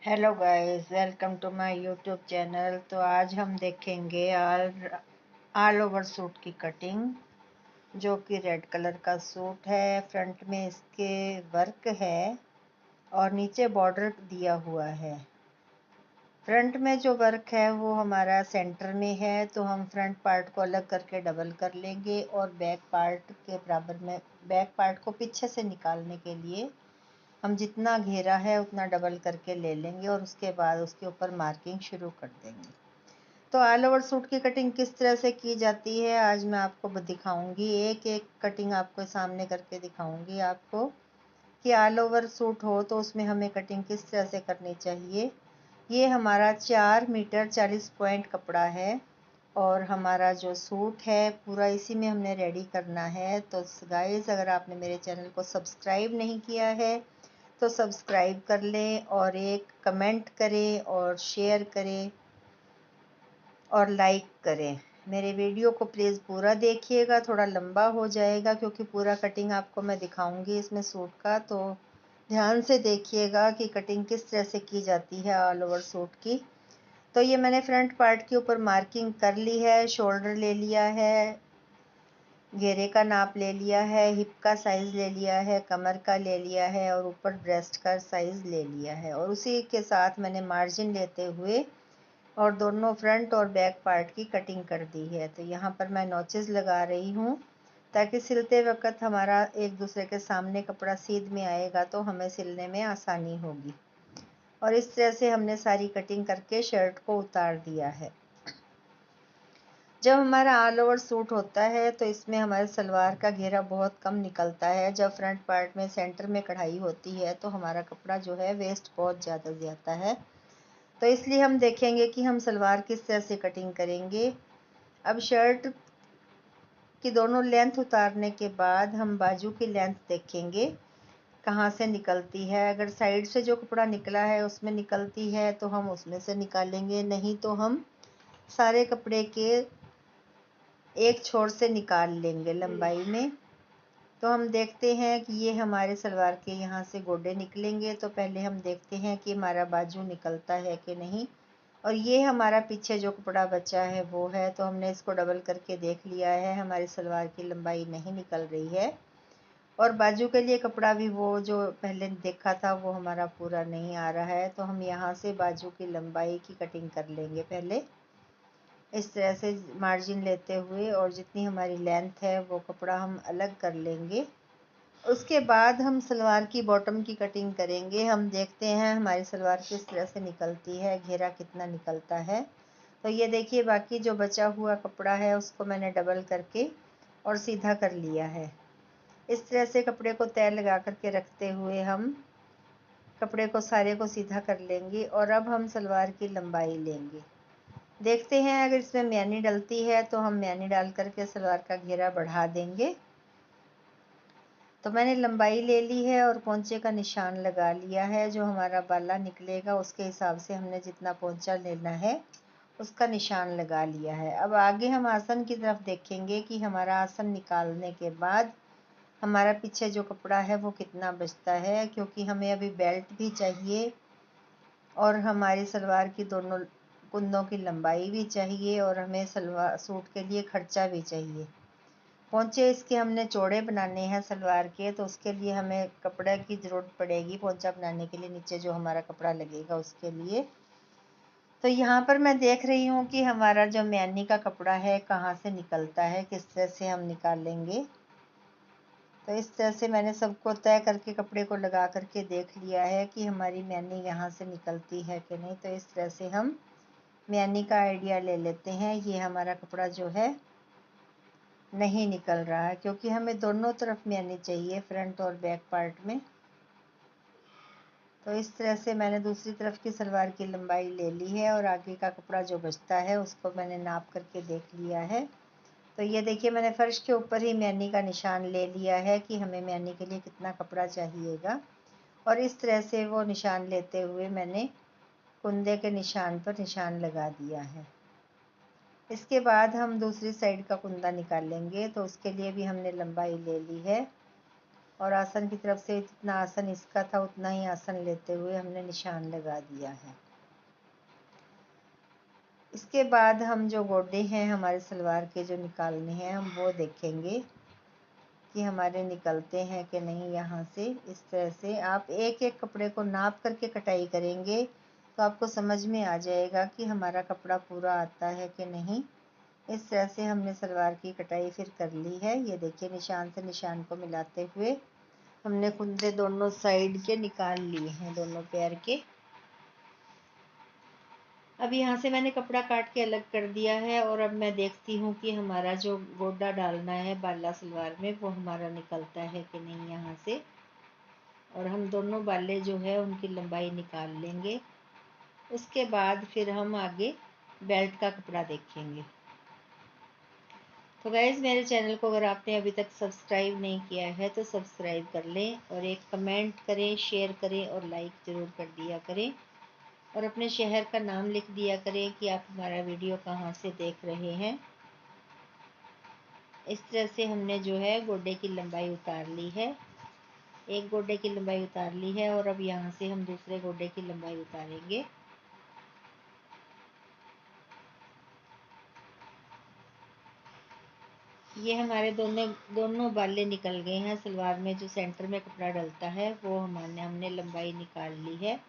Hello guys, welcome to my YouTube channel. तो आज हम देखेंगे ऑल ओवर सूट की कटिंग, जो कि रेड कलर का सूट है। फ्रंट में इसके वर्क है और नीचे बॉर्डर दिया हुआ है। फ्रंट में जो वर्क है वो हमारा सेंटर में है, तो हम फ्रंट पार्ट को अलग करके डबल कर लेंगे और बैक पार्ट के बराबर में बैक पार्ट को पीछे से निकालने के लिए हम जितना घेरा है उतना डबल करके ले लेंगे और उसके बाद उसके ऊपर मार्किंग शुरू कर देंगे। तो ऑल ओवर सूट की कटिंग किस तरह से की जाती है आज मैं आपको दिखाऊंगी। एक एक कटिंग आपको सामने करके दिखाऊंगी आपको कि ऑल ओवर सूट हो तो उसमें हमें कटिंग किस तरह से करनी चाहिए। ये हमारा 4 मीटर 40 पॉइंट कपड़ा है और हमारा जो सूट है पूरा इसी में हमने रेडी करना है। तो गाइस, अगर आपने मेरे चैनल को सब्सक्राइब नहीं किया है तो सब्सक्राइब कर लें और एक कमेंट करें और शेयर करें और लाइक करें। मेरे वीडियो को प्लीज़ पूरा देखिएगा, थोड़ा लंबा हो जाएगा क्योंकि पूरा कटिंग आपको मैं दिखाऊंगी इसमें सूट का। तो ध्यान से देखिएगा कि कटिंग किस तरह से की जाती है ऑल ओवर सूट की। तो ये मैंने फ्रंट पार्ट के ऊपर मार्किंग कर ली है, शोल्डर ले लिया है, घेरे का नाप ले लिया है, हिप का साइज़ ले लिया है, कमर का ले लिया है और ऊपर ब्रेस्ट का साइज़ ले लिया है। और उसी के साथ मैंने मार्जिन लेते हुए और दोनों फ्रंट और बैक पार्ट की कटिंग कर दी है। तो यहाँ पर मैं नॉचेस लगा रही हूँ ताकि सिलते वक्त हमारा एक दूसरे के सामने कपड़ा सीध में आएगा तो हमें सिलने में आसानी होगी। और इस तरह से हमने सारी कटिंग करके शर्ट को उतार दिया है। जब हमारा ऑल ओवर सूट होता है तो इसमें हमारे सलवार का घेरा बहुत कम निकलता है। जब फ्रंट पार्ट में सेंटर में कढ़ाई होती है तो हमारा कपड़ा जो है वेस्ट बहुत ज़्यादा जाता है। तो इसलिए हम देखेंगे कि हम सलवार किस तरह से कटिंग करेंगे। अब शर्ट की दोनों लेंथ उतारने के बाद हम बाजू की लेंथ देखेंगे कहाँ से निकलती है। अगर साइड से जो कपड़ा निकला है उसमें निकलती है तो हम उसमें से निकालेंगे, नहीं तो हम सारे कपड़े के एक छोर से निकाल लेंगे लंबाई में। तो हम देखते हैं कि ये हमारे सलवार के यहाँ से गोडे निकलेंगे। तो पहले हम देखते हैं कि हमारा बाजू निकलता है कि नहीं। और ये हमारा पीछे जो कपड़ा बचा है वो है, तो हमने इसको डबल करके देख लिया है, हमारी सलवार की लंबाई नहीं निकल रही है। और बाजू के लिए कपड़ा भी वो जो पहले देखा था वो हमारा पूरा नहीं आ रहा है। तो हम यहाँ से बाजू की लंबाई की कटिंग कर लेंगे पहले इस तरह से मार्जिन लेते हुए, और जितनी हमारी लेंथ है वो कपड़ा हम अलग कर लेंगे। उसके बाद हम सलवार की बॉटम की कटिंग करेंगे। हम देखते हैं हमारी सलवार किस तरह से निकलती है, घेरा कितना निकलता है। तो ये देखिए, बाकी जो बचा हुआ कपड़ा है उसको मैंने डबल करके और सीधा कर लिया है। इस तरह से कपड़े को तय लगा करके रखते हुए हम कपड़े को सारे को सीधा कर लेंगे। और अब हम सलवार की लंबाई लेंगे, देखते हैं अगर इसमें म्यानी डलती है तो हम म्यानी डाल करके सलवार का घेरा बढ़ा देंगे। तो मैंने लंबाई ले ली है और पोंचे का निशान लगा लिया है। जो हमारा बाला निकलेगा उसके हिसाब से हमने जितना पोंचा लेना है उसका निशान लगा लिया है। अब आगे हम आसन की तरफ देखेंगे कि हमारा आसन निकालने के बाद हमारा पीछे जो कपड़ा है वो कितना बचता है, क्योंकि हमें अभी बेल्ट भी चाहिए और हमारी सलवार की दोनों कुंदों की लंबाई भी चाहिए और हमें सलवार सूट के लिए खर्चा भी चाहिए। पोंचे इसके हमने चौड़े बनाने हैं सलवार के, तो उसके लिए हमें कपड़े की ज़रूरत पड़ेगी पोंचा बनाने के लिए, नीचे जो हमारा कपड़ा लगेगा उसके लिए। तो यहाँ पर मैं देख रही हूँ कि हमारा जो म्यानी का कपड़ा है कहाँ से निकलता है, किस तरह से हम निकालेंगे। तो इस तरह से मैंने सबको तय करके कपड़े को लगा करके देख लिया है कि हमारी म्यानी यहाँ से निकलती है कि नहीं। तो इस तरह से हम म्यानी का आइडिया ले लेते हैं। ये हमारा कपड़ा जो है नहीं निकल रहा है क्योंकि हमें दोनों तरफ म्यानी चाहिए, फ्रंट और बैक पार्ट में। तो इस तरह से मैंने दूसरी तरफ की सलवार की लंबाई ले ली है और आगे का कपड़ा जो बचता है उसको मैंने नाप करके देख लिया है। तो ये देखिए, मैंने फर्श के ऊपर ही म्यानी का निशान ले लिया है कि हमें म्यानी के लिए कितना कपड़ा चाहिएगा। और इस तरह से वो निशान लेते हुए मैंने कुंदे के निशान पर निशान लगा दिया है। इसके बाद हम दूसरी साइड का कुंदा निकालेंगे, तो उसके लिए भी हमने लंबाई ले ली है और आसन की तरफ से जितना आसन इसका था उतना ही आसन लेते हुए हमने निशान लगा दिया है। इसके बाद हम जो गोडे हैं हमारे सलवार के जो निकालने हैं हम वो देखेंगे कि हमारे निकलते हैं कि नहीं। यहाँ से इस तरह से आप एक एक कपड़े को नाप करके कटाई करेंगे तो आपको समझ में आ जाएगा कि हमारा कपड़ा पूरा आता है कि नहीं। इस तरह से हमने सलवार की कटाई फिर कर ली है। ये देखिए निशान से निशान को मिलाते हुए हमने कुंदे दोनों साइड के निकाल लिए हैं, दोनों पैर के। अब यहाँ से मैंने कपड़ा काट के अलग कर दिया है और अब मैं देखती हूँ कि हमारा जो गोडा डालना है बाला सलवार में वो हमारा निकलता है कि नहीं यहाँ से। और हम दोनों बाले जो है उनकी लंबाई निकाल लेंगे। उसके बाद फिर हम आगे बेल्ट का कपड़ा देखेंगे। तो गाइज़ मेरे चैनल को अगर आपने अभी तक सब्सक्राइब नहीं किया है तो सब्सक्राइब कर लें और एक कमेंट करें, शेयर करें और लाइक ज़रूर कर दिया करें। और अपने शहर का नाम लिख दिया करें कि आप हमारा वीडियो कहाँ से देख रहे हैं। इस तरह से हमने जो है गोडे की लंबाई उतार ली है। एक गोडे की लंबाई उतार ली है और अब यहाँ से हम दूसरे गोडे की लंबाई उतारेंगे। ये हमारे दोनों बाले निकल गए हैं। सलवार में जो सेंटर में कपड़ा डलता है वो हमने लंबाई निकाल ली है।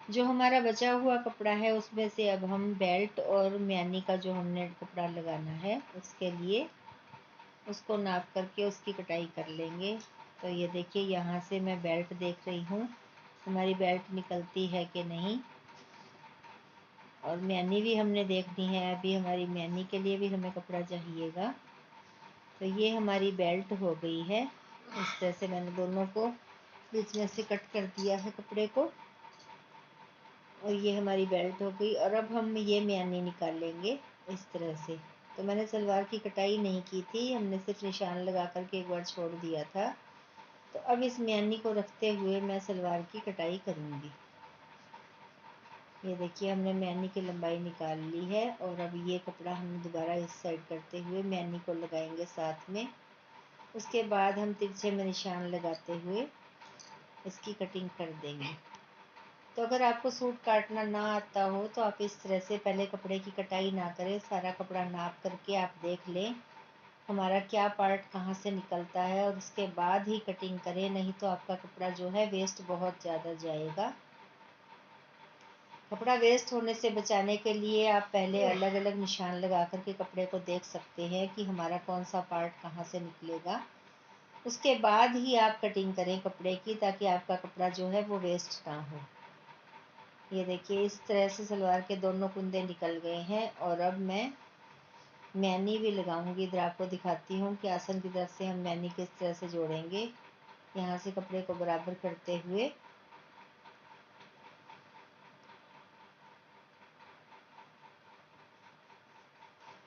जो हमारा बचा हुआ कपड़ा है उसमें से अब हम बेल्ट और म्यानी का जो हमने कपड़ा लगाना है उसके लिए उसको नाप करके उसकी कटाई कर लेंगे। तो ये देखिए यहाँ से मैं बेल्ट देख रही हूँ हमारी बेल्ट निकलती है कि नहीं। और म्यानी भी हमने देखनी है, अभी हमारी म्यानी के लिए भी हमें कपड़ा चाहिएगा। तो ये हमारी बेल्ट हो गई है। इस तरह से मैंने दोनों को बीच में से कट कर दिया है कपड़े को और ये हमारी बेल्ट हो गई। और अब हम ये म्यानी निकाल लेंगे इस तरह से। तो मैंने सलवार की कटाई नहीं की थी, हमने सिर्फ निशान लगा करके एक बार छोड़ दिया था। तो अब इस म्यानी को रखते हुए मैं सलवार की कटाई करूँगी। ये देखिए हमने म्यानी की लंबाई निकाल ली है और अब ये कपड़ा हम दोबारा इस साइड करते हुए म्यानी को लगाएंगे साथ में। उसके बाद हम तिरछे में निशान लगाते हुए इसकी कटिंग कर देंगे। तो अगर आपको सूट काटना ना आता हो तो आप इस तरह से पहले कपड़े की कटाई ना करें, सारा कपड़ा नाप करके आप देख लें हमारा क्या पार्ट कहाँ से निकलता है और उसके बाद ही कटिंग करें, नहीं तो आपका कपड़ा जो है वेस्ट बहुत ज़्यादा जाएगा। कपड़ा वेस्ट होने से बचाने के लिए आप पहले अलग अलग निशान लगा करके कपड़े को देख सकते हैं कि हमारा कौन सा पार्ट कहाँ से निकलेगा। उसके बाद ही आप कटिंग करें कपड़े की ताकि आपका कपड़ा जो है वो वेस्ट ना हो। ये देखिए इस तरह से सलवार के दोनों कुंदे निकल गए हैं और अब मैं मैनी भी लगाऊंगी। इधर आपको दिखाती हूँ कि आसन की तरफ से हम मैनी किस तरह से जोड़ेंगे। यहाँ से कपड़े को बराबर करते हुए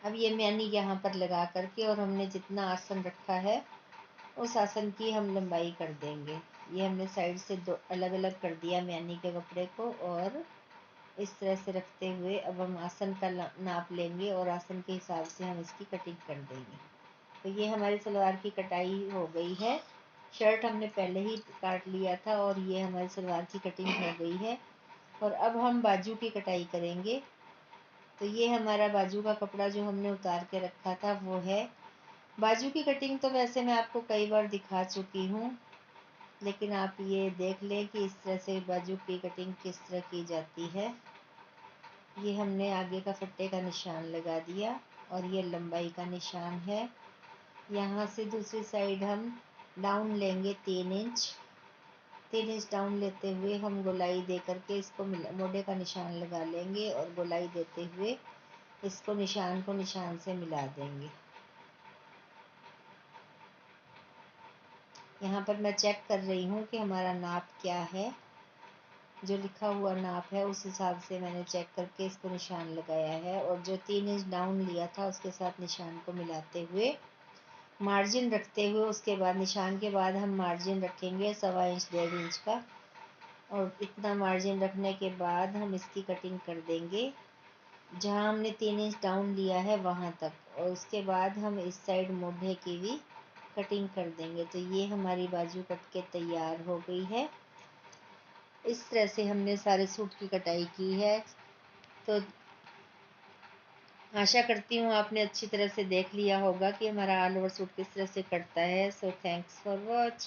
अब ये मैनी यहाँ पर लगा करके और हमने जितना आसन रखा है उस आसन की हम लंबाई कर देंगे। ये हमने साइड से दो अलग अलग कर दिया मैनी के कपड़े को और इस तरह से रखते हुए अब हम आसन का नाप लेंगे और आसन के हिसाब से हम इसकी कटिंग कर देंगे। तो ये हमारी सलवार की कटाई हो गई है। शर्ट हमने पहले ही काट लिया था और ये हमारी सलवार की कटिंग हो गई है। और अब हम बाजू की कटाई करेंगे। तो ये हमारा बाजू का कपड़ा जो हमने उतार के रखा था वो है। बाजू की कटिंग तो वैसे मैं आपको कई बार दिखा चुकी हूँ, लेकिन आप ये देख लें कि इस तरह से बाजू की कटिंग किस तरह की जाती है। ये हमने आगे का फट्टे का निशान लगा दिया और ये लंबाई का निशान है। यहाँ से दूसरी साइड हम डाउन लेंगे 3 इंच। 3 इंच डाउन लेते हुए हम गोलाई दे करके इसको मोड़े का निशान लगा लेंगे और गोलाई देते हुए इसको निशान को निशान से मिला देंगे। यहाँ पर मैं चेक कर रही हूँ कि हमारा नाप क्या है। जो लिखा हुआ नाप है उस हिसाब से मैंने चेक करके इसको निशान लगाया है और जो 3 इंच डाउन लिया था उसके साथ निशान को मिलाते हुए मार्जिन रखते हुए उसके बाद निशान के बाद हम मार्जिन रखेंगे 1.25 इंच 1.5 इंच का। और इतना मार्जिन रखने के बाद हम इसकी कटिंग कर देंगे जहाँ हमने 3 इंच डाउन लिया है वहाँ तक। और उसके बाद हम इस साइड मोढ़े की भी कटिंग कर देंगे। तो ये हमारी बाजू कट के तैयार हो गई है। इस तरह से हमने सारे सूट की कटाई की है। तो आशा करती हूँ आपने अच्छी तरह से देख लिया होगा कि हमारा ऑल ओवर सूट किस तरह से कटता है। So thanks for watching.